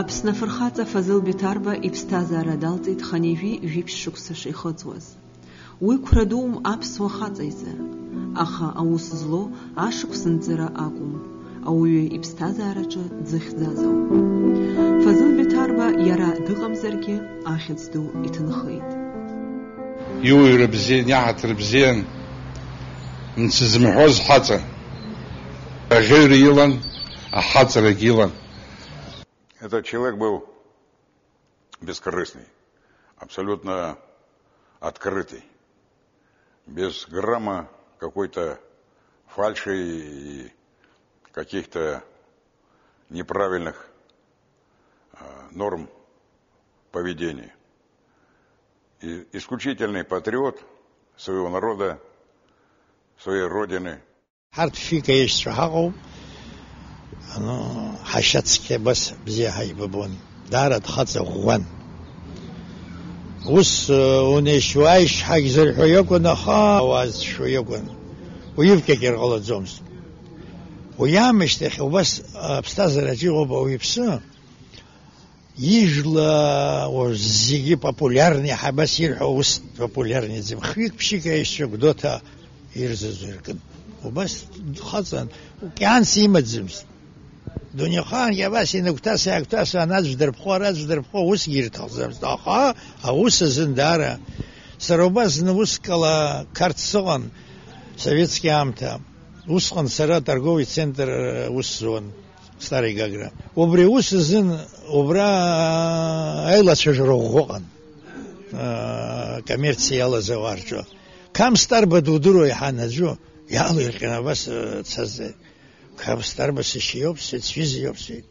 Аԥсны афырхаҵа Фазыл Беҭарба иԥсҭазаара далҵит Ханеижәи жәиԥшь шықәса шихыҵуаз. Уи қәра дуум аԥсуа хаҵа изы, аха аус злоу ашықәсанҵыра акәым, ауаҩы иԥсҭазаараҿы дзыхьӡазоуп. Фазыл Беҭарба иара дыҟамзаргьы ахьӡ ду иҭынхеит. Иуҩра бзиан, иаҳаҭыр бзиан, мцызмҳәоз ҳаҵа. Аӷьыҩра илан, ахаҵарагь илан. Этот человек был бескорыстный, абсолютно открытый, без грамма какой-то фальши и каких-то неправильных норм поведения. И исключительный патриот своего народа, своей родины. حشتك بس بزيها يبون دارت خاطر غوان وس ونشوايش حق زرحو يكون خاواز شو يكون ويفكر غلط زومس ويامش تخ وبس بستازر اجيغو بويبسا يجلا وزيجي популярный حبس يرحو وس популярный زم خيك بشيكا يشوك دوتا يرززركن وبس خاطر وكان سيمت زمس دنیا خان یا باسی نکتاس آناز در بخور وس گیرت خزمست آخا اوس زنداره سروباز نوس کلا کارتسون советский амта усхан сара торговый центр усзон старый гагра обре усзын обра айла чожрогоган коммерцияла заварчо кам старба дудуро ханаджо ялы ирканабас цазе كم سترب سشيوبسيت فيزيوبسيت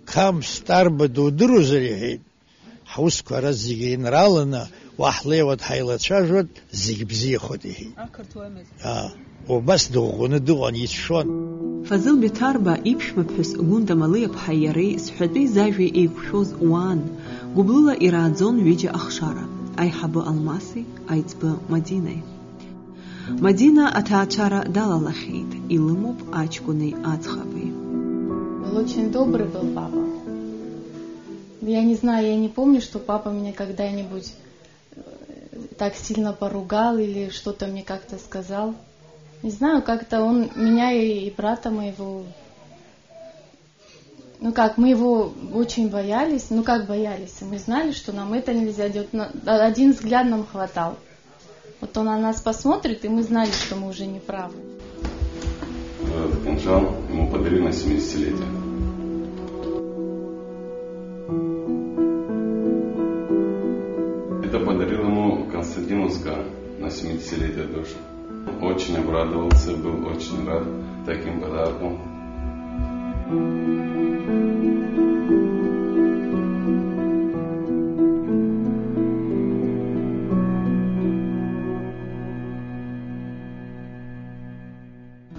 كم سترب دودرو زريهيد حوس كورا زيجين رالنا وحلي وتحيلة شجرة زيج بزي خديه وبس دوغون يتشون فازل بيتاربا إبش مبحث غوندا مالية بحيري سحدي زاجي إيكوشوز وان قبلولا إيرادزون ويجي أخشارة أي حبو الماسي أي تبا مدينة Мадина атаачара дала лахит, и лымуп ачкуный ацхабы. Очень добрый был папа. Я не знаю, я не помню, что папа меня когда-нибудь так сильно поругал или что-то мне как-то сказал. Не знаю, как-то он меня и брата моего... мы его очень боялись. Боялись? Мы знали, что нам это нельзя делать. Один взгляд нам хватал. Вот он на нас посмотрит, и мы знали, что мы уже не правы. Этот кинжал ему подарили на 70-летие. Это подарил ему Константин Узгар на 70-летие тоже. Очень обрадовался, был очень рад таким подарком.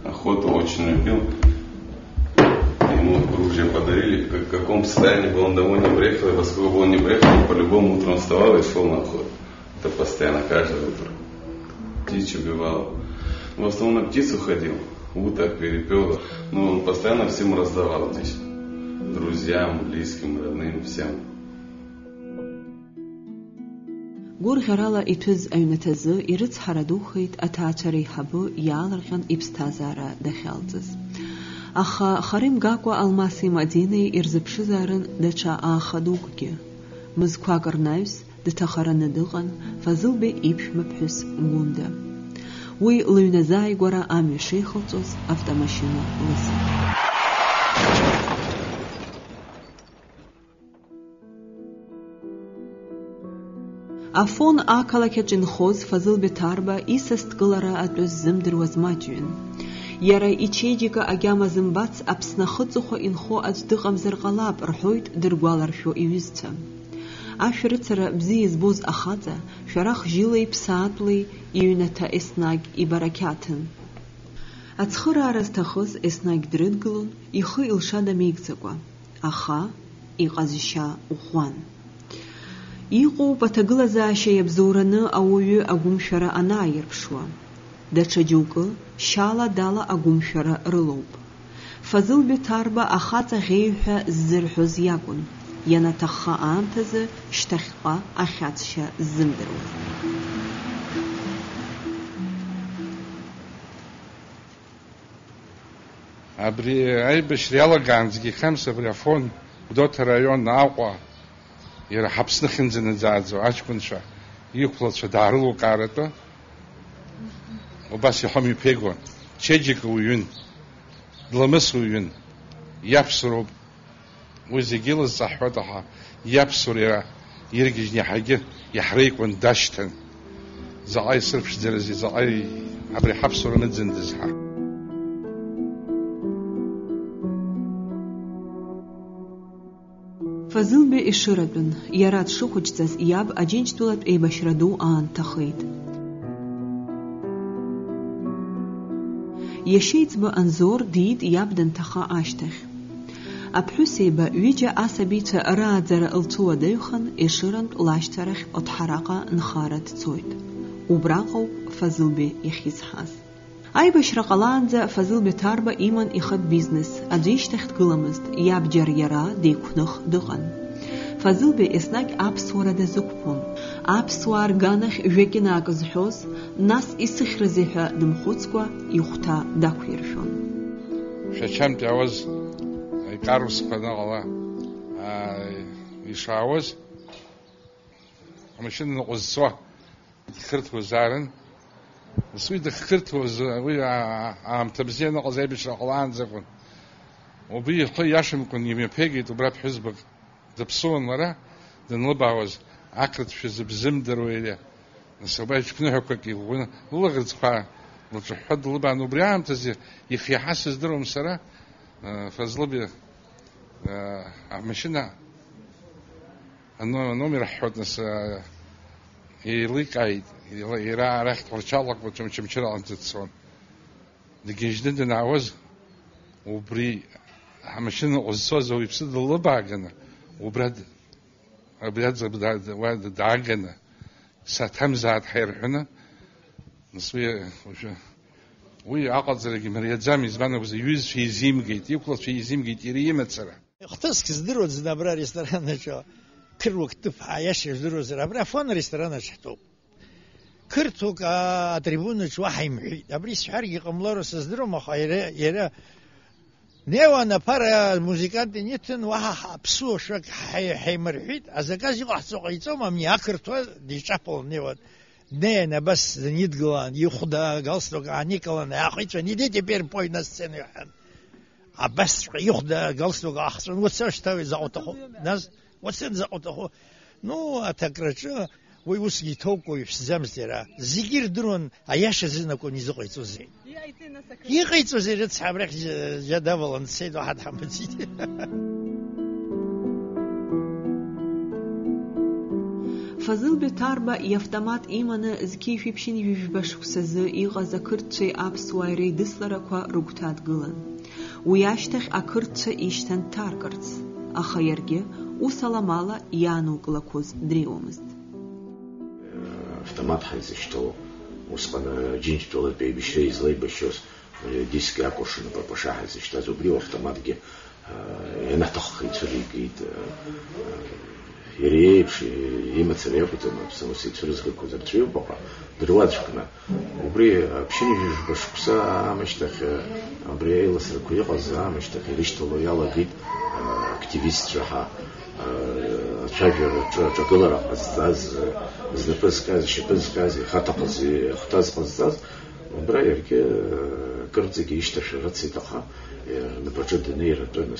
Охоту очень любил. Ему оружие подарили. В каком состоянии был он домой не приехал, и во сколько бы он не приехал, он по-любому утром вставал и шел на охоту. Это постоянно, каждое утро. Птичь убивал. В основном на птицу ходил, уток, перепелок. Он постоянно всем раздавал здесь. Друзьям, близким, родным, всем. Гургерала итвыз айнатазы ирыц харадухит атаачари хабу яларган ипстазара дахялцыз. Аха харим гаква алмаси Мадинеи ирзыԥшызаарын даҽа аахадукгьы. Мызқәак рнаҩс дҭахараны дыҟан Фазылбеи иԥшәмаԥҳәыс Гәында. Уи лыҩназааигәара амҩа шеихылҵәоз автомашьына лысит. Афон ақалақьаҿ инхоз Фазыл Беҭарба исасдкылара атәы ззымдыруаз маҷҩын. Иара ичеиџьыка агьама зымбац Аԥсны ахыҵыхәа инхо аӡә дыҟамзар ҟалап рҳәоит дыргәаларшәо иҩызцәа. Ашәарыцара бзиа избоз ахаҵа шәарах жьылеи ԥсаатәлеи иҩнаҭа еснагь ибарақьаҭын. Ацхыраара зҭахыз еснагь дрыдгылон, ихы илша дамеигӡакәа, аха иҟазшьа ӷәӷәан. Иҟоуп аҭагылазаашьа иабзоураны ауаҩы агәымшәара анааирԥшуа. даҽа џьоукы шьала дала агәымшәара рылоуп. Фазыл Беҭарба ахаҵа ӷьеҩҳәа ззырҳәоз иакәын, ианаҭахха аамҭазы шьҭахьҟа ахьаҵшьа ззымдыруаз. Абри аибашьра иалагаанӡагьы Хемс абри Афон Гәдоуҭа раион Аҟәа иара Ҳаԥсны хьынӡанаӡааӡо аҷкәынцәа иқәлацәа даарылукааратәы убас иҳамҩаԥигон. Чеџьыка уҩын, дламыс уҩын, иаԥсуроуп. Уи зегьы илызҵаҳҳәоит аха иаԥсур иара иргьежьны иаҳагьы иаҳреикуан дашьҭан. Заҟа исырԥшӡарызи, заҟа абри ҳаԥсуара ныӡындаз ҳа. Фазылбе ишыратәын, иара дшыхәыҷҵаз иаб аџьынџьтәылатә еибашьра ду аанҭахеит. Иашьеиҵбы Анзор диит иаб данҭаха ашьҭахь. Аԥҳәысеиба ҩыџьа асабицәа рааӡара лцәуадаҩхан, Ешырантә лашьцарахь Оҭҳараҟа нхара дцоит. Убраҟоуп Фазылбе иахьизҳаз. Аибашьра ҟалаанӡа Фазыл Беҭарба иман ихатә бизнес, аӡәы ишьҭахь дгыламызт, иаб џьара иара деиқәных дыҟан. Фазылбе еснагь аԥсуара дазықәԥон. Аԥсуаа рганахь жәакьынаак зҳәоз, нас исыхьрызеи ҳәа дымхәыцкәа ихәҭа дақәиршәон. Шәачамтә иаауаз икарусқәа аныҟала ишаауаз амашьына ныҟәызцо дхырҭуазаарын. Уи дахырҭуаз уи аамҭа бзиа ныҟаз аибашьра ҟалаанӡа акәын. Убри ихы иашамкәан имҩаԥигеит убра ԥҳәызбак дыԥсуан лара данлыбаауаз ақырҭшәа зыбзымдыруа иара. Нас убри ҽԥныҳәақәак лылаӷырӡқәа лҿыҳәҳәа длыбаан. Убри аамҭазы ихиаҳа сыздыруам сара. Фазлыбе амашьына аномер ҳҳәоит, нас еиликааит. Иара арахь дҟәарчалақәа ҽымчыраланӡа дцон. Дгьежьны данаауаз убри амашьына ҟәызцоз ауаҩ иԥсы дыллыбааганы, убри аӡӷаб дааганы саҭамзаат ҳаирҳәаны, нас уи аҟаҵарагьы мариаӡам, избан акәзар иҩызцәа изимгеит, иқәлацәа изимгеит иара имацара. Хҭыск здыруаӡан абра аресторанаҿы қыруак ҭыԥ аиаша здыруазар, абра Афон аресторанаҿ ҳтәоуп. Қырҭук атрибунаҿ уаҳа имҳәеит. Абри сҳәаргьы ҟамлароу сыздыруам, аха иара неуан аԥара музикант иниҭан уаҳа ҳаԥсуа шәак ҳаимырҳәит. Азаказ иҟаҳҵо ҟаиҵом, амни ақырҭуа диҿаԥалан неуан. Днеин абас данидгылан, ихәда галстук ааникылан, аахиҵәан, иди теперь пой на сцену иҳәан. Абасҵәҟьа ихәда галстук аахҵәан, уаца шьҭа заҟа уҭаху, нас уаца заҟа уҭаху. Ну, аҭакраҿы уи усгьы иҭоукуа иԥшӡамызт иара. Зегьы ирдыруан аиаша зынакәын изыҟаиҵозеи. Иҟаиҵозеи рыцҳа абрахь џьа давалан дцеит, уаҳа дҳамбаӡит. Фазыл Беҭарба иавтомат иманы зқьышәиԥшьын ҩажәба шықәсазы иҟаз ақырҭцәеи аԥсуааи реидысларақәа рыгәҭа дгылан. Уи ашьҭахь ақырҭцәа ишьҭан дҭаркырц, аха иаргьы ус аламала иаанукылақәоз дреиуамызт. Автомат ҳаизышьҭоу, усҟан џьынџьтәылатә еибашьра излаибашьоз диск иакәыршаны папаша ҳаизышьҭаз, убри автоматгьы ианаҭахха ицәыригеит. Иара иеиԥш имацара иакәӡам, ус ицәырызгақәоз рцәаҩыпаҟа дыруаӡәкны. Убри ԥшьынҩажәба шықәса аамышьҭахь, абри аиласрақәа иҟаз аамышьҭахь ирышьҭало иалагеит активистцәа ҳа ацәажәараҿы аҿагылара ҟазҵаз, знапы зкыз, шьапы зкыз, ихәҭа зҟазҵаз, убра иаргьы кырӡагьы ишьҭашәа рыцит, аха напаҿы данеиратәын.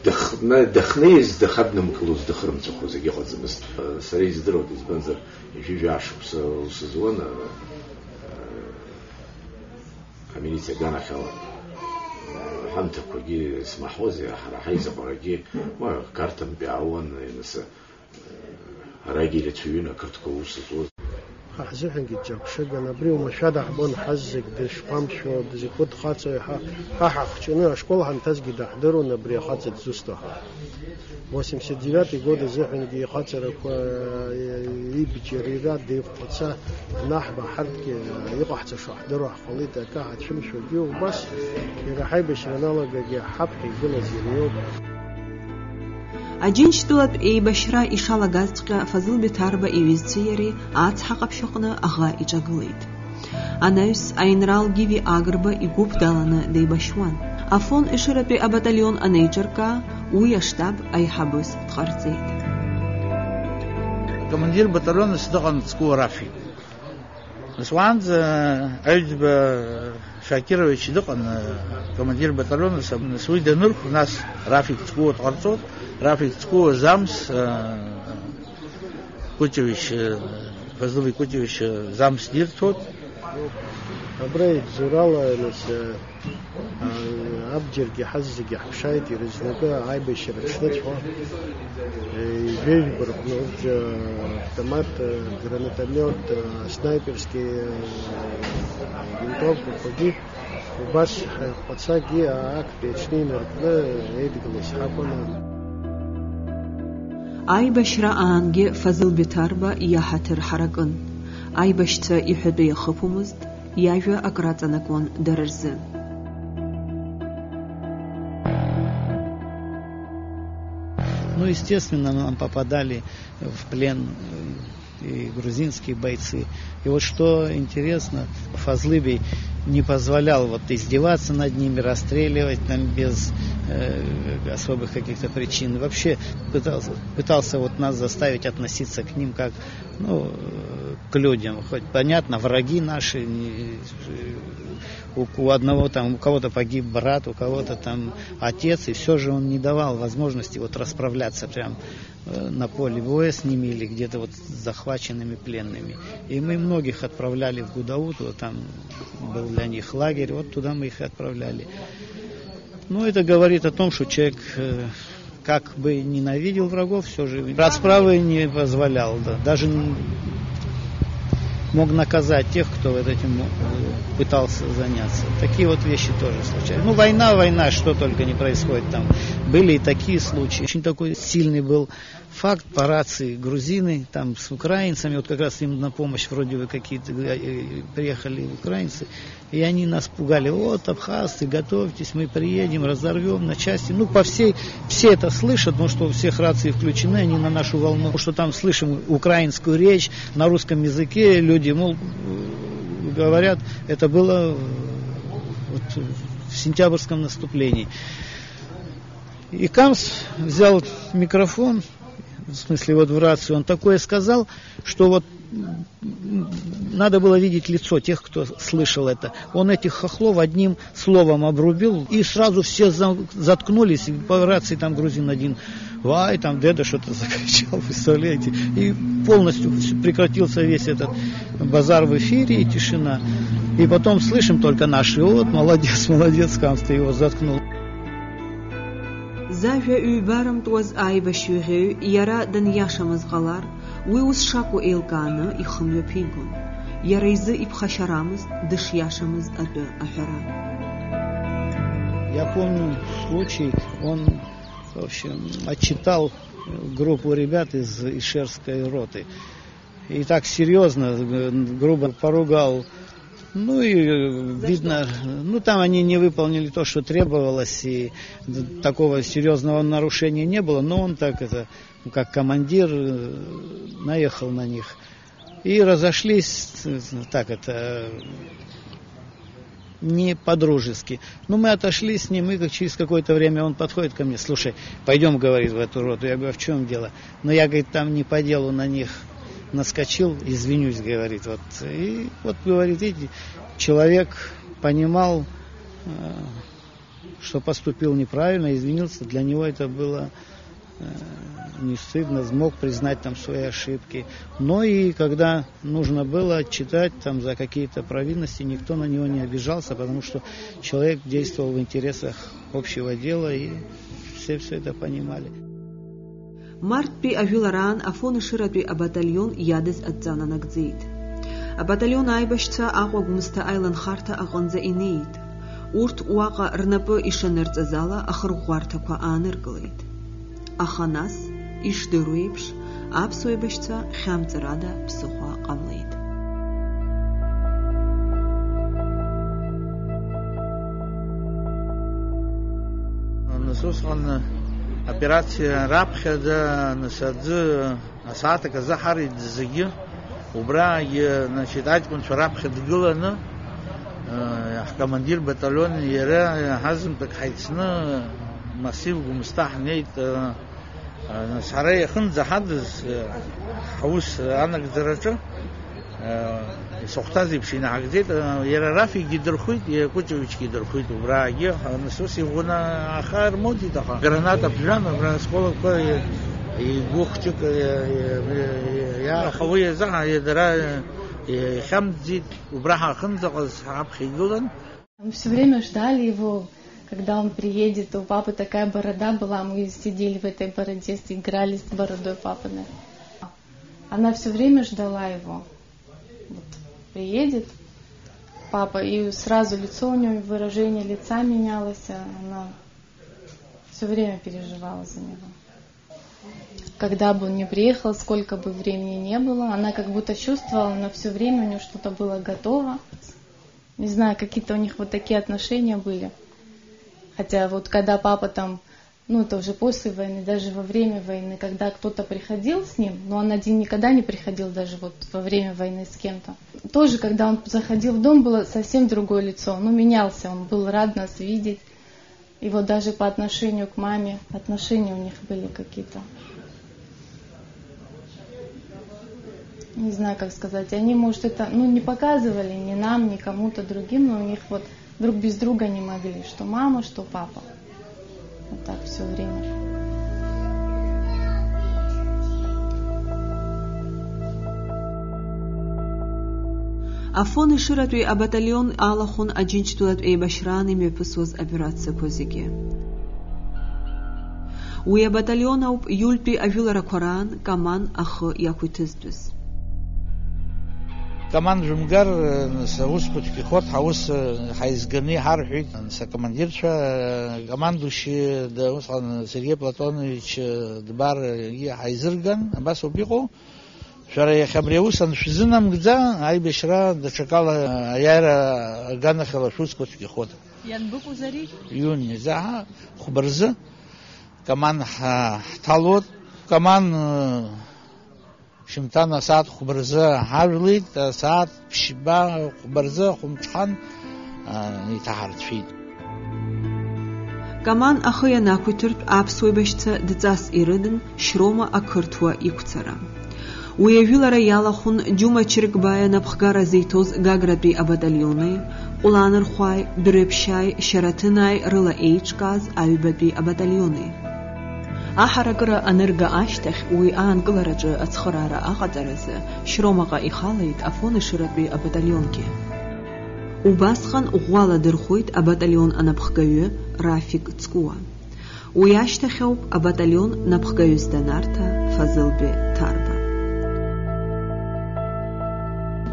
Дахнеиз дахаднымкылоз, дахырымҵәахоз егьыҟаӡамызт. Сара издыруан, избанзар ижәижә аашықәса ус зуан амилициа аганахь ала. Ҳамҭақәагьы смаҳуазеи, ҳара ҳаизаҟарагьы картантәи аауан, арагьы ирацәаҩын ақырҭқәа ус зуаз. حزحن جيتك شجنا بريو مشهد حبون حزك دش قامشو دزيكود خاصة ها خشنا شكل هنتزجي دحضروا نبري خاصة زوستها 89 год زحن جي خاصة يبجريرات دي فتسا نحبة حركة يقحت شو حضروا خليتها كاحد شمس وجيو بس يرحي بشرنا لقى حبك يقول زينيوب أجين شتوب إي بشرا إشالة غازتقى فضل بتاربا إيويز تيري عاتحق بشقنا أغا إجاقليد أنايس أينرال جيوي آغربا إيقوب دالنا دي بشوان أفون إشرا بي أباتاليون أنيجركا ويشتاب أي حبوس تخارزيد командир батальона Сдохан Цку Рафи. Сванз Альдб Шакирович Дохан, командир батальона, свой денур у нас Рафик Цку Торцов, Рафик Цку Замс, Кутевич, Фазловый Кутевич Замс Диртот. أبريد زرالة نس أبجرجي حزجي حشايتي رزنقة عاي بشرشنتها بيج بركنوج تمات гранатомет снайперский винтовку ходи وبس подсаги ак печни меркле эдиглес хапона أي بشرا آنجي فضل بتاربا يحتر حرقن أي بشتا يحب يخفمزد ياجا أقرات نكون دررزن Ну, естественно, нам попадали в плен и грузинские бойцы. И вот что интересно, Фазлыбей не позволял вот издеваться над ними, расстреливать там без особых каких-то причин. Вообще пытался вот нас заставить относиться к ним как, ну, к людям. Хоть понятно, враги наши, у одного там, у кого-то погиб брат, у кого-то там отец, и все же он не давал возможности вот расправляться прям на поле боя с ними или где-то вот с захваченными пленными. И мы многих отправляли в Гудаут, вот там был для них лагерь, вот туда мы их отправляли. Ну, это говорит о том, что человек как бы ненавидел врагов, все же расправы не позволял, да. Даже мог наказать тех, кто вот этим пытался заняться. Такие вот вещи тоже случались. Ну, война, что только не происходит там. Были и такие случаи. Очень такой сильный был факт по рации грузины, там с украинцами, вот как раз им на помощь вроде бы какие-то приехали украинцы, и они нас пугали: вот, абхазцы, готовьтесь, мы приедем, разорвем на части. Ну, все это слышат, потому что у всех рации включены, они на нашу волну, потому что там слышим украинскую речь на русском языке, люди, мол, говорят, это было вот в сентябрьском наступлении. И Камс взял микрофон, в смысле вот в рацию, он такое сказал, что вот надо было видеть лицо тех, кто слышал это. Он этих хохлов одним словом обрубил, и сразу все заткнулись, и по рации там грузин один: «Вай, там деда что-то закричал», представляете. И полностью прекратился весь этот базар в эфире, и тишина. И потом слышим только наши: вот, молодец, Камс, ты его заткнул. زاوية يبارم توز آي بشوغيو يرى دن ياشمز غلار ويوز شاكو إلقانا يخميو بيغون يريزي إبخشرامز دش ياشمز أدو أحران. Я помню случай, он, в общем, отчитал группу ребят из Ишерской роты. И так серьезно, грубо поругал. Ну и видно, ну там они не выполнили то, что требовалось, и такого серьезного нарушения не было, но он так это, как командир, наехал на них. И разошлись, так это, не по-дружески. Ну мы отошли с ним, и через какое-то время он подходит ко мне: слушай, пойдем, говорит, в эту роту. Я говорю: а в чем дело? Но я, говорит, там не по делу на них наскочил, извинюсь, говорит, вот. И вот, говорит, видите, человек понимал, что поступил неправильно, извинился, для него это было не стыдно, смог признать там свои ошибки. Но и когда нужно было отчитать там за какие-то провинности, никто на него не обижался, потому что человек действовал в интересах общего дела, и все это понимали. Март بي أجولاران أفون شرط بي أباتاليون يادز أتزانا نقزيد. Абаталион аибашьцәа Аҟәа Гәымсҭа аиланхарҭа аҟынӡа инеит. Урҭ уаҟа рнапы ишанырҵаз ала ахырӷәӷәарҭақәа ааныркылеит. Аха нас, ишдыру еиԥш, аԥсуа аибашьцәа хьамҵрада ԥсыхәа ҟамлеит. Насусҟан операциа раԥхьаӡа насаӡы асааҭак азы ҳарит зегьы. Убрагьы аҷкәынцәа раԥхьа дгыланы ҳкомандир баталион иара ҳазымтәык ҳаицны массив Гәымсҭа ҳнеит. Ҳара иахынӡаҳадыз ҳаус анагӡараҿы сухәҭаз еиԥш инаҳагӡеит. Иара Рафигьы дырхәит, Кәыҷовичгьы дырхәит. Убрагьы насус иӷәны аха ирмоуит, аха граната ԥжәан, абра сқәылақәа игәы хәҷык аха уи азы дара ихьамҵит. Убра ҳахынӡаҟаз ҳаԥхьа игылан. Мы все время ждали его, когда он приедет. У папы такая борода была, мы сидели в этой бороде, играли с бородой папиной. Она все время ждала его. Вот, приедет папа, и сразу лицо у нее, выражение лица менялось. Она все время переживала за него. Когда бы он не приехал, сколько бы времени не было, она как будто чувствовала, но все время у нее что-то было готово. Не знаю, какие-то у них вот такие отношения были. Хотя вот когда папа там, это уже после войны, даже во время войны, когда кто-то приходил с ним, но он один никогда не приходил даже вот во время войны с кем-то. Тоже, когда он заходил в дом, было совсем другое лицо. Менялся, он был рад нас видеть. И вот даже по отношению к маме, отношения у них были какие-то. Не знаю, как сказать. Они, может, это не показывали ни нам, ни кому-то другим, но у них вот друг без друга не могли. Что мама, что папа. Вот так все время. Афон ишыратәи абаталион алахәын аџьынџьтәылатә еибашьраан имҩаԥысуаз операциақәа зегьы. Уи абаталион ауп иультәи ажәыларақәа раан Каман ахы иақәиҭызтәыз. Каман жәымгар усқәаҭк ихәот ҳаус ҳаизганы иҳарҳәеит акомандирцәа. Командующи усҟан Сергей Платонович Дбар ҳаизырган, абас ауп иҟоу. Шәара иахьа абри аус аншәзынамгӡа аибашьра даҽакала аиааира аганахьала шәусқәаҭк ихәот. Ианбыкәыз ари? Иуни заҳа хәбарзы Каман ҳҭалот. Каман шьымҭан асааҭ хәбарзы ҳажәлеит, асааҭ ԥшьба хәбарзы хәымҽхан иҭаҳарцәеит. Каман ахы ианақәиҭыртә аԥсуа еибашьцәа дҵас ирыдын Шьрома ақырҭуа иқәцара. Уи ажәылара иалахәын Џьума Чырикбаиа напхгара зиҭоз Гагратәи абаталиони, Ҟәланырхәааи, Дәрҩаԥшьааи, Шьараҭынааи рыла еиҿкааз аҩбатәи абаталиони. Аҳаракыра анырга ашьҭахь, уи аанкылараҿы ацхыраара аҟаҵаразы Шьромаҟа ихалеит Афон ишыратәи абаталионгьы. Убасҟан ӷәӷәала дырхәит абаталион анапхгаҩы Рафик Ҵкәуа. Уи ашьҭахь ауп абаталион напхгаҩыс данарҭа Фазылбе Ҭарба.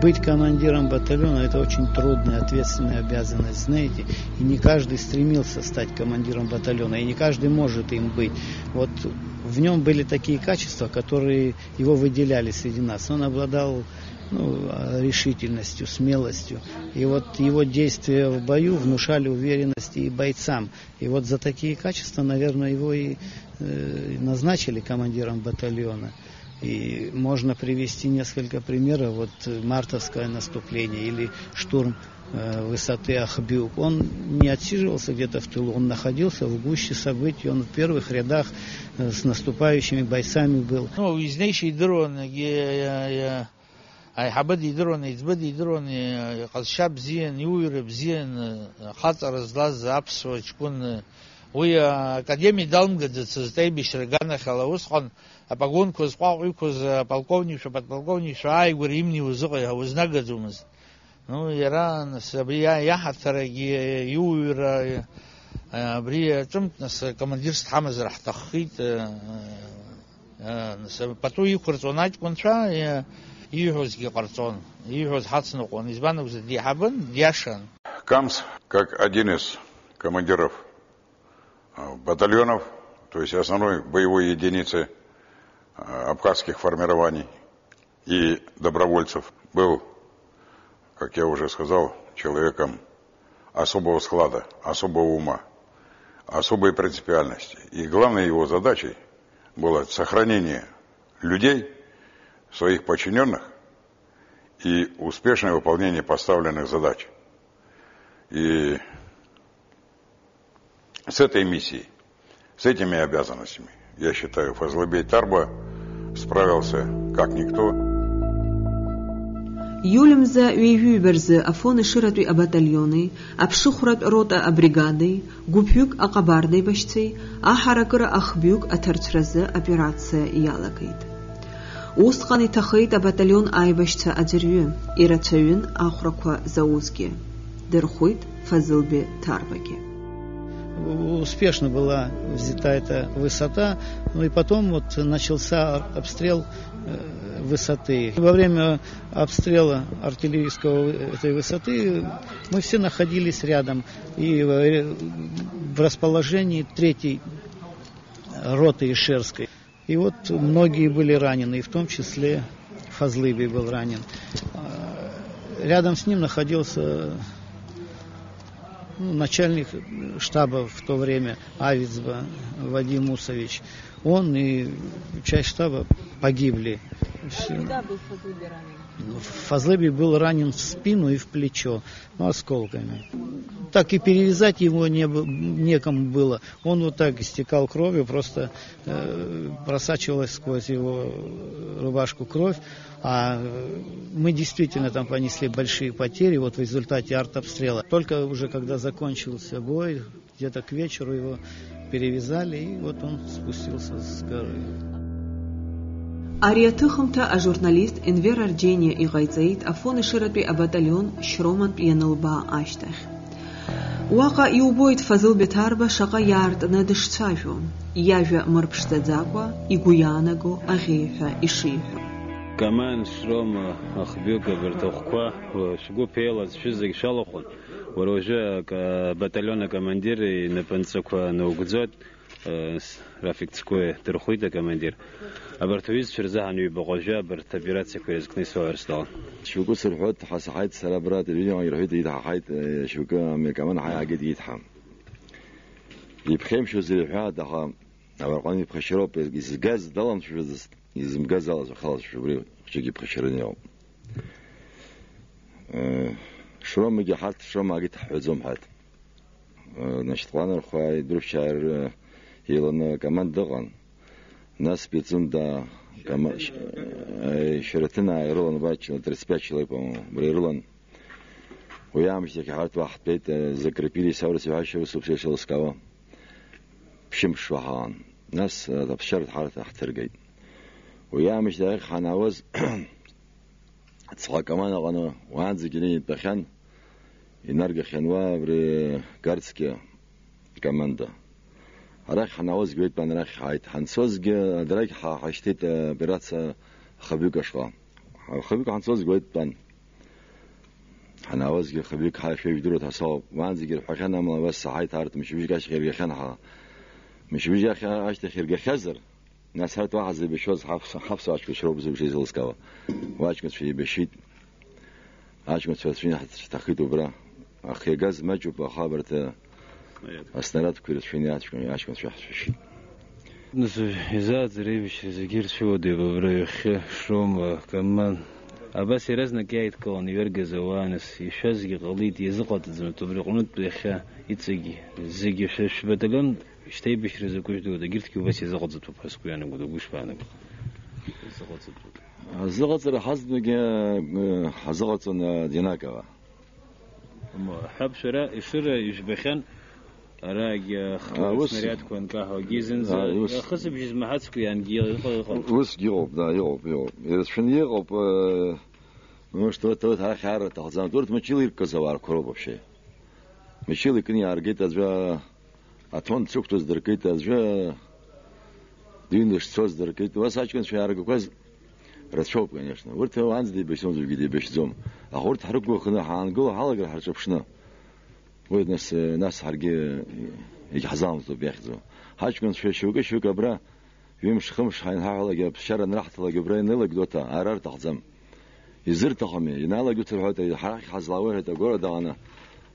Быть командиром батальона – это очень трудная, ответственная обязанность, знаете. И не каждый стремился стать командиром батальона, и не каждый может им быть. Вот в нем были такие качества, которые его выделяли среди нас. Он обладал решительностью, смелостью. И вот его действия в бою внушали уверенности и бойцам. И вот за такие качества, наверное, его и назначили командиром батальона. И можно привести несколько примеров. Вот мартовское наступление или штурм высоты Ахбюк. Он не отсиживался где-то в тылу, он находился в гуще событий, он в первых рядах с наступающими бойцами был. Айҳабад идыруан, еиҵбы идыруан, иҟазшьа бзиан, иуҩра бзиан, хаҵара злаз аԥсуа ҷкәын. Уи академиа далмгаӡацызт аибашьра аганахьала. Усҟан апогонқәа зҟәаҟәиқәаз аполковникцәа, подполковникцәа ааигәара имнеиуаз узнагаӡомызт. Иара абри иаҳаҭарагьы иуҩра абри ҿымҭ командирс дҳамазар ҳҭаххит. Пату иқәырҵон аҷкәынцәа Иҳәозгьы ҟарҵон, иҳәоз ҳацныҟәон, избан акәзар диҳабын, диашан. Камс, как один из командиров батальонов, то есть основной боевой единицы абхазских формирований и добровольцев, был, как я уже сказал, человеком особого склада, особого ума, особой принципиальности. И главной его задачей было сохранение людей, своих подчиненных и успешное выполнение поставленных задач. И с этой миссией, с этими обязанностями, я считаю, Фазылбей Тарба справился как никто. Юлемза вейвюберзе афоны ширатуй абатальоны, абшухрат рота абригады, гупюк акабарды башцей, ахаракыра ахбюк атарцразы операция ялагайд. Устқан итахайд абатальон айбашца адзирвю, ирацаюн ахраква заузги. Дерхуйт Фазылбе Тарбаге. Успешно была взята эта высота, ну и потом вот начался обстрел высоты. Во время обстрела артиллерийского этой высоты мы все находились рядом и в расположении 3-й роты Ишерской. И вот многие были ранены, и в том числе Фазлыбей был ранен. Рядом с ним находился начальник штаба в то время Авицба Вадим Мусович. Он и часть штаба погибли. Когда был Фазылбей ранен? Фазылбей был ранен в спину и в плечо, осколками. Так и перевязать его некому было. Он вот так истекал кровью, просто просачивалась сквозь его рубашку кровь. А мы действительно там понесли большие потери вот в результате артобстрела. Только уже когда закончился бой, где-то к вечеру его перевязали, и вот он спустился с горы. Ариатыхымта а журналист Энвер Арджения и Гайцаид афоны ширатуй абатальон Шроман пьянылба аштах. Уаqa иубоит Фазылбей Тарба шаqa иаартны дышцәажәо, иажәа мырԥшӡаӡакәа, игәы аӷьеиҳәа ишиҳәо. Каман Шрома ахбюка вертухква шгу пела зжызыг шалахон. Уара уже батальона командир и напанцаква наугӡот Рафик Цкоe дырхәит командир. Абарҭ аҩызцәа рзы ҳанҩбаҟәажәа абарҭ операциақәа ирызкны исуаарсдала. شوكو سرحوت حسحيت سلابرات الفيديو يرحيت يتححيت شوكو كمان حاجة يتحم يبخيم شو زي الحاد ها أبغاني بخشرة بس جاز دلهم شو زست يزم جاز على خلاص شو بري شجي بخشرني يوم شو ما جي حالت شو ما جيت حزم حالت نشطوان الخواي دروب شعر يلنا كمان دغن ناس بيتزون دا كمان شرتنا يرولن باش 35 человек, по-моему, Брейрулан. Уямш таки харт вахт бейт закрепили сауры севашевы субсешел скава. Пшим швахан. Нас тапшарт харт ахтергейт. Уямш дайх ханаваз цха каман агано ванзи гини бахан инарга ханва бре гардски команда. Арах ханаваз гейт банрах хайт хансоз драк хаштет операция خبيك أشقى خبيك عن صوص قويت بان أنا أوزق خبيك حاشي يقدروا تصاب ما عندي حكينا ما بس هاي تارت مش بيجي خير خنها مش بيجي عاش تخير خزر ناس هات واحد زي بشوز حفص عاش بشرب زي بشيء زلسكوا واش كنت في بشيد عاش كنت في حتى تخيط وبرا أخي جاز مجوب خابرت أستنرات كل شيء عاش كنت في شيء نس إزاد زريبش زجير شو دي ببريخ شوم كمان أبس يرزنا كايت كون يرجع زوانس يشزق غليت يزقط زم تبرقونت بخا يتسجي زجي شش بدلون اشتي بشر زكوش دو دقيرت كيو بس يزقط زتو بسكو يعني قدو قش بانك زقط زر حزب حزقط ديناكا حب شراء شراء يشبخن راج снаряд كونكاه جيزنز خصب جيز محاتسكو يعني وس يوب دا يوب إذا شن يوب مش توت هاي خيار تحزن دورت مشيلي كزوار كروب بشيء مشيلي كني أرجيت أزجا أتون تسوكتوز دركيت أزجا دينش تسوز دركيت واساج كنت في أرجو كوز رتشوب конечно ورت وانزدي بيشون زوجي بيشزوم اخورت حرقو خنا حانقو حلقه حرشبشنا ناس حرقي يجي حزام زو بياخذو حاج كنت شو كبره يمش خمش حين حاله جاب شر نرحت له جبرين نلق دوتا عرر تحزم يزر تخمي ينال قلت له حرق حزلاوه تقول ده انا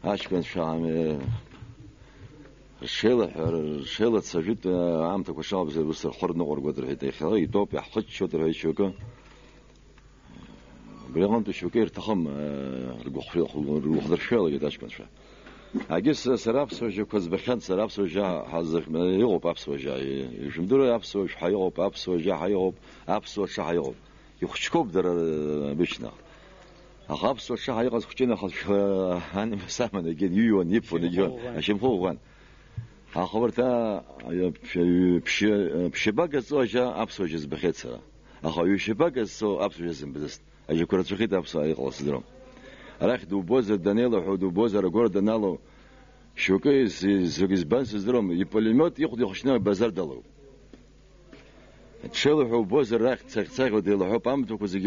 حاج كنت شام الشيلة سجد عامتك وشاب زي بس الحر نقر قدر هيدا خلاص يدوب يحط شو ترى شوكة بلغم تشوكير تخم الوخضر شيلة قداش كنت شا أجلس سراب سوجا كوز بخان سراب سوجا حزق من يغوب أب سوجا يجمدور أب سوج حيغوب أب سوجا حيغوب أب سوج حيغوب يخشكوب در بيشنا أخاب سوج حيغوب خشينا خش أنا مسامن يجين يوان يبون يجون عشان فوقان أخبرتها بشباك الزوجة أبسوجز بخيت سرا أخو يشباك الزو أبسوجز بزست أجي كرة شخيت أبسو أي خلاص درهم راح دو بوزر دانيلو حدو بوزر أقول دانالو شو كيس زوجز بانس درهم يبوليموت ياخد يخشنا بازار دلو تشيلو حو بوزر راح تساق ديلو حو بامتو كوزي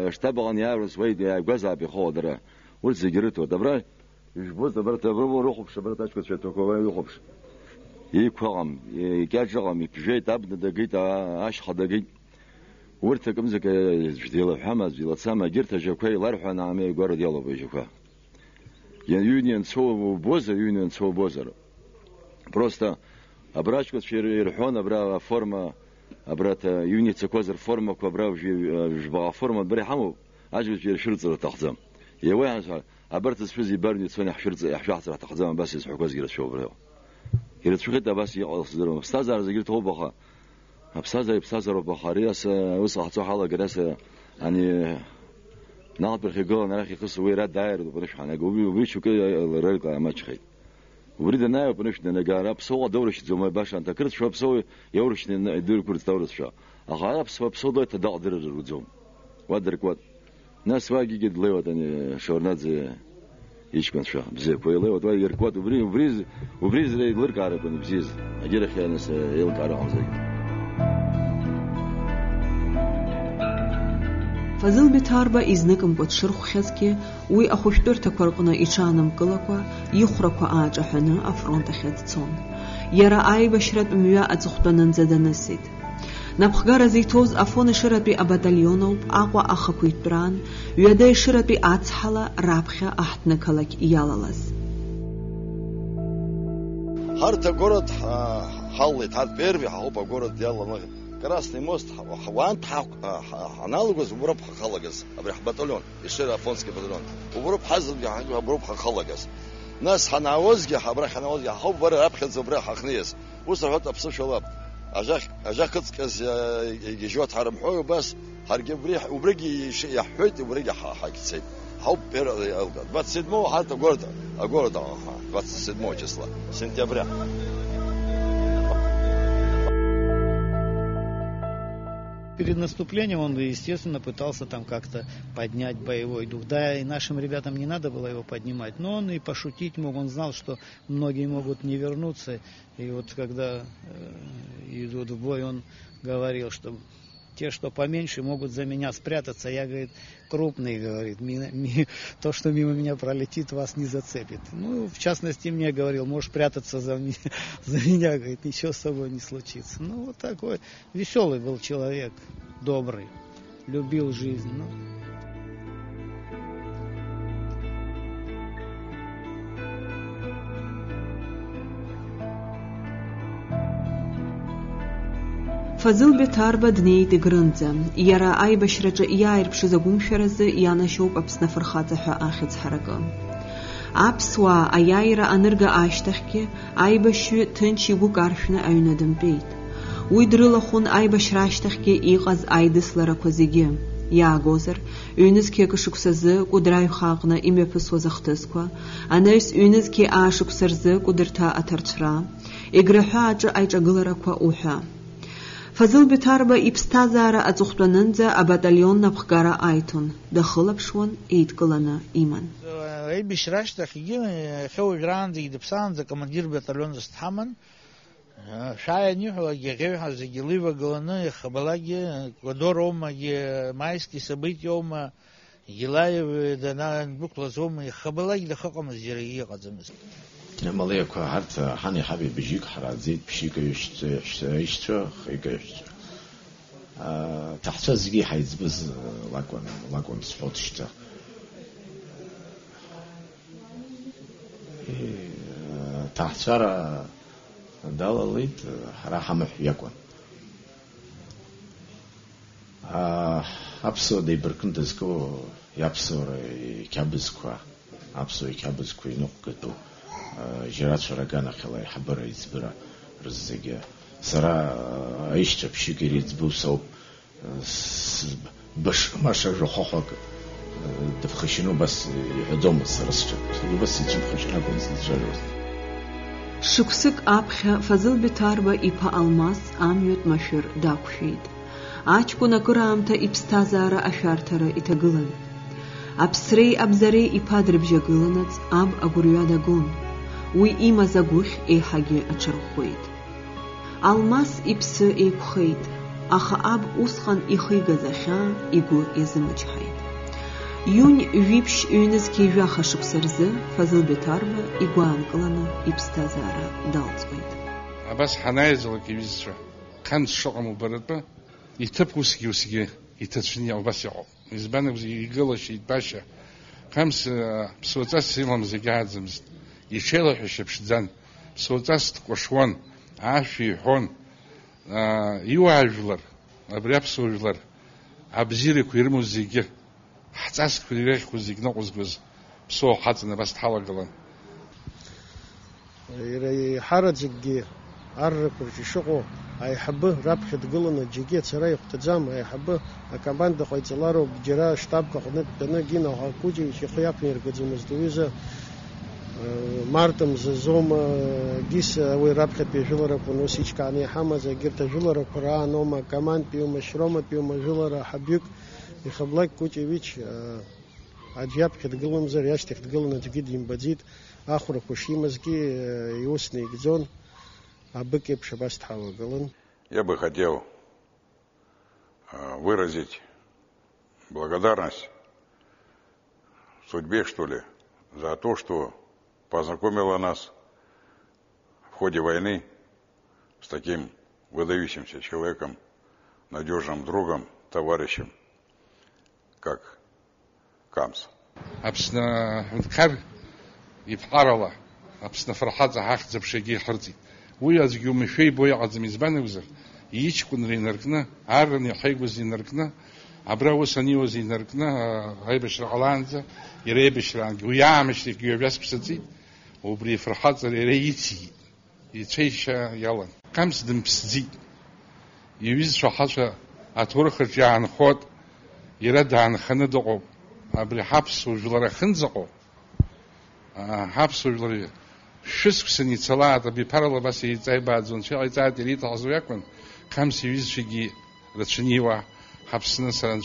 اشتبغن يارس ويد جوزا بخودرة ورزيجرتو دبرا يجبوز دبرت برو روحو بشبرت أشكو شتوكو يروحوش يكوام يكاجرام يبجيت أبدا دقيت أشخ دقيت ورتكم زك جديلا حماس جديلا سما جرت جوكي لارحو نعمي يقول ديالو بيجوكا يعني يونيون سو بوزر просто обрачку يرحون أبرا فورما أبرات يوني تكوزر فورما كبرا جبا فورما بريحمو عجبت في شرط تخزم يوين أبرت سفزي برني تسوني حشرت يحشحت راح تخزم بس يسحو كوز جرت شو بريو يرد شو كده بس يقصدرهم استاذ على زجير توبخه بستاذ بخارياس وصح حاله جلس يعني ناطر خيقول نراخي قص ويراد داير وبرش حنا قوي وبيشو كده الرجل ما تشخي وريد النايب بنش نجارة بسوا دورش زوما باشا أنت كرت شو بسوي يورش ندور كرت دورش شو أخايا بسوا ده تدعدر الرجوم وادرك واد ناس واجي جد ليوت يعني شورنات زي يشكن شو بزيك ويلي وتواجه يركوات وبريز لي لرك عارف إنه بزيز أجير خير ناس يلك عارفهم زي فضل بتاربا إذنكم بتشرخ خزكي وي أخوشتور تكورقنا إيشانم قلقوا يخرقوا آجحنا أفرونت خدتون يرى آي بشرت مياه أتخطنن زدنسيد نبخغار زيتوز أفون شرط بي أبداليونو أقوى أخكويت بران ويدي شرط بي أتحلا رابخة أحتنكالك إيالالز هارتا город حالت هاد первый حوبا город ديالله Красный мост وانت аналогос وبروب خلقس أبرح بطلون يشتري أفونسكي بطلون وبروب حزل وبروب خلقس ناس حناوزجي حبرح حناوزجي حب برا أبخذ وبرح أخنيس وصرفت أبصر شلاب أجاك كتكز يجوات حرم حوي بس هرجع بريح وبرجي يحوت وبرجي حاكسي حب بير الألقى بس سدمو حتى أقول بس سدمو числа سنتيبر. Перед наступлением он, естественно, пытался там как-то поднять боевой дух. Да, и нашим ребятам не надо было его поднимать, но он и пошутить мог. Он знал, что многие могут не вернуться. И вот когда идут в бой, он говорил, что те, что поменьше, могут за меня спрятаться. Я, говорит, крупный, говорит, то, что мимо меня пролетит, вас не зацепит. Ну, в частности, мне говорил, можешь прятаться за меня, говорит, ничего с собой не случится. Ну, вот такой веселый был человек, добрый, любил жизнь. Ну. فضل بتاربا دني تجرنزا يرى أي بشرج يعرف شو زقوم شرز يانا شوب أبس نفرخاته آخذ حركة أبس وأيايرة أنرجع أشتخك أي بشو تنشي بقارفنا أو ندم بيت ويدرل خون أي بشراشتخك إيقاز أي دسلرا كوزيجي يا جوزر يونس كي كشكسز قدراي خاقنا إمي بس وزختسكوا أناس يونس كي أشكسرز قدرتها أترترا إجرحاج أي جغلرا كوا فضل بتاربا إبستازارا أزخطننزا أبداليون نبخغارا آيتون دخل بشون إيتقلنا إيمان بشراشتخ يجي خوي جراندي دبسان ذا كماندير بطلون استحمن Шая Герева Загилива Галаны, Хабалаги, Квадорома, майские события, Гилаев, Дана, Буклазома, Хабалаги, да Хакама Зирия Казамис. مالك هرت هني حبي بيجيك حرازيت بشيك يشتري خيك يشتري تحت زجي حيزبز لاكون سبوتشتا تحت شارع دالاليت راح محو يكون أبصو دي بركنتسكو يابصو كابزكوا أبصو كابزكوا ينقطو جرات شرقانا خلاي حبر يزبرا رزقيا سرا عيشت بشكل يزبو صوب باش ما شجع حقق تفخشينو بس يحدوم سرسجة بس يجيب خشنا بنزجلوس شكسك أبخ فزل بتاربا إبا ألماس آميوت مشر داكشيد آچكو نكرامتا إبستازارا أشارترا إتاقلن أبسري أبزري إبا دربجاقلنت أب أغريادا قون وي إيما زاقوخ إيحاقي أچرخويد ألماس إبس إيبخيد أخا أب أسخن إخيغا زخان إيقو إزمجحيد يون ويبش يونز كي جاخا شكسرزه فزل بتاربا إيقوان قلنا إبستازارا دالزويد بس حنايزلك يبزشا خمس شقة مبردبا يتبقوسكي وسكي يتشني أو بس يعو يزبانك يقلش يتباشا خمس بسوتاس سيمام زيقاد زمزت يشيلح يشبشدزان بسوتاس تقوشوان عاشي حون يوعجلر أبريابسوجلر عبزيري كويرمو زيقي حتاس كويريش كوزيق نقوز بسو حاتنا بس تحلقلن يري حرجي عرق شقو أي حبه رابح تقولنا جيجيت سراي اختزام أي حبه أكمان دخل تلارو بجرا شتاب كخدمت بنجينا وهاكوجي شخياب يركض مزدوجة مارتم زوم جيس ويرابح بيجولر كونوسيش كاني حمزة جرت جولر قرآن نوما كمان بيوم شروما بيوم جولر حبيك يخبلك كوجي ويش عجيب تقولنا زرياش تقولنا تجد ينبديد آخر كوشيمزكي يوسني جزون. Я бы хотел выразить благодарность судьбе, что ли, за то, что познакомила нас в ходе войны с таким выдающимся человеком, надежным другом, товарищем, как Камс. Абсна يبقى أبسنا فرحات عاخذ بشيء حرتي ويا يوم شيء بويا عزم زبانه وزر يشكون رينركنا عارن يحيجوز ينركنا عبرا وسنيوز ينركنا هاي بشرعلانزا يري بشرانج ويا مش يجيبس بسدي وبري فرحات ريتي يتشيش يلا خمس دم بسدي يويز شو حاجة أتورخ جان خود يرد عن خندقو أبري حبس وجلرا خنزقو حبس وجلرا شسك سني صلاة بيبارلا بس يتعب بعد زون شيء يتعب دليل تعزو يكون خمس يويز شيء رتشنيوا حبسنا سرن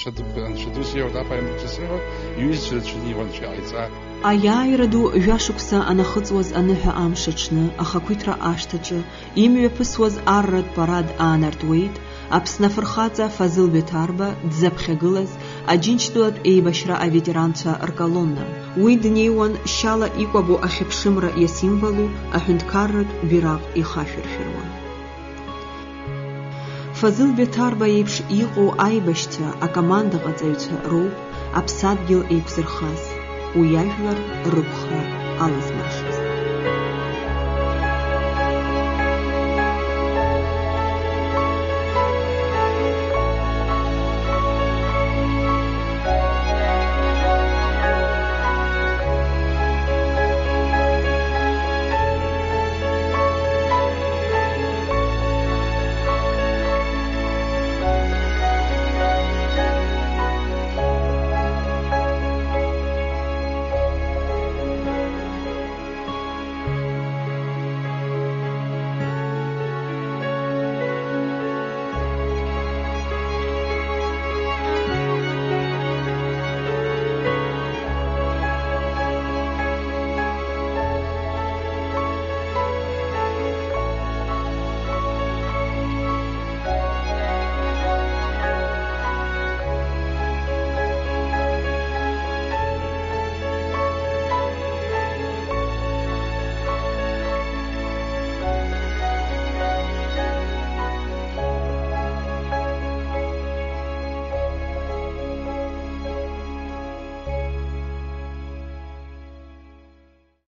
شدوس يودا بايم تسيرو يويز رتشنيوا شيء يتعب أيا يردو جاشوكسا أنا خطوز أنها أمشتشنا أخاكويترا أشتج إيمي بسوز أرد براد آنردويد أبسنا فرخاتا فزل بتاربا دزبخيغلز أجينش دولت أي بشرا أفيترانتا أركالونا ويدنيوان شالا إيقوابو أخيب شمرا يسيمبالو أحند كارد براغ إخافر فيروان فزل بتاربا يبش إيقو أي بشتا أكامان دغتايتا روب أبساد جيل إيكزر خاص وياجلر ربخا على زماش